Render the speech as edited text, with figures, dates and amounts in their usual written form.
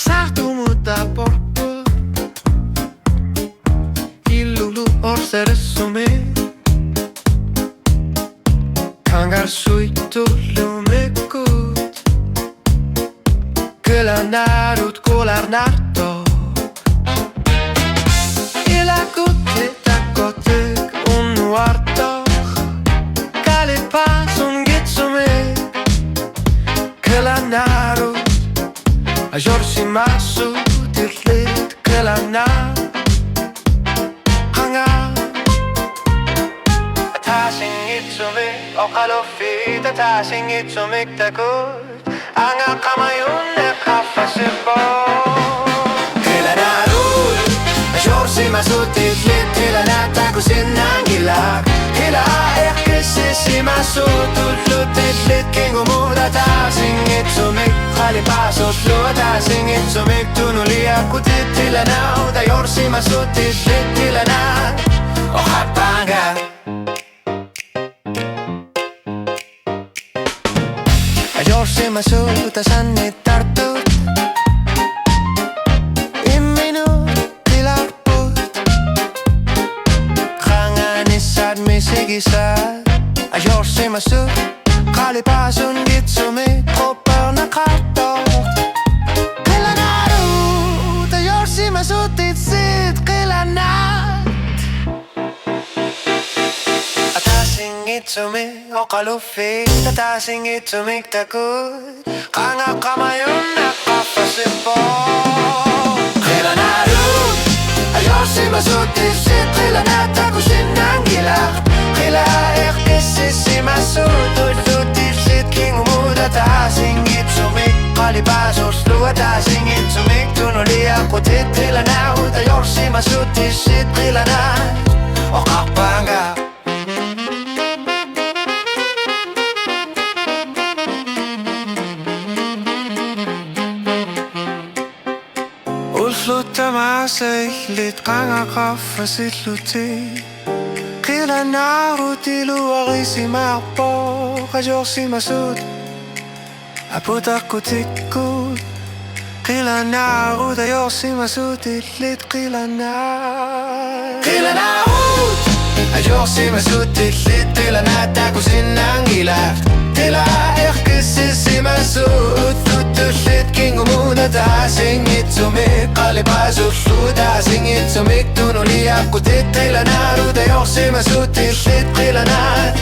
sartumuta porpo Illulu orseressume Kangar suitu lumekut Kõlanarud kolarnarto Ilakutte takotök unnuartoh Kalipasun gitsume Kõlanarud Ajorsi masu tillit kõlanar Hangar Tasin itsumi oqalofi Tasin itsumik takut Anga qamayunne qaffasibo Kõlanarud Ajorsi masu tillit kõlanar takusin angilak Hila ehkesisi masu tullut tillit kingumuda Tasin itsumik Qalipasot lua tasin itsumik tunuliakku tittilana Da jorsimas tittilana Oqappanga Jorsimas tasannit tartut Imminut tilarput Qanganissad misigisad Jorsimas Qalipasun gitsumik Qopparna qartoq Kõlanarud Jorsimasut itsid kõlanat Tasin gitsumik oqalufi Tasin gitsumik takut Qanga qamayunna qaffasibo Kõlanarud Jorsimasut itsid kõlanat takusin angilaq Qila ehkesisi masut Tasin gitsumik qalipasust lua Tasin gitsumik tunuliakku tittilana Da jorsimasut tissit qilana Oqappanga Ullutamaasailit qanga qaffasitluti Qilanarut iluarisimarpo Qajorsimasut Aputakku tikkut Qilanarud Ajorsimasut illit qilanar Qilanarud Ajorsimasut illit qilanar takusin angilaq Tila ehkesisimasut Tutullit kingumuda Tasin gitsumik qalipasut lua Tasin gitsumik tunuliakku tittilanarud Ajorsimasut illit qilanar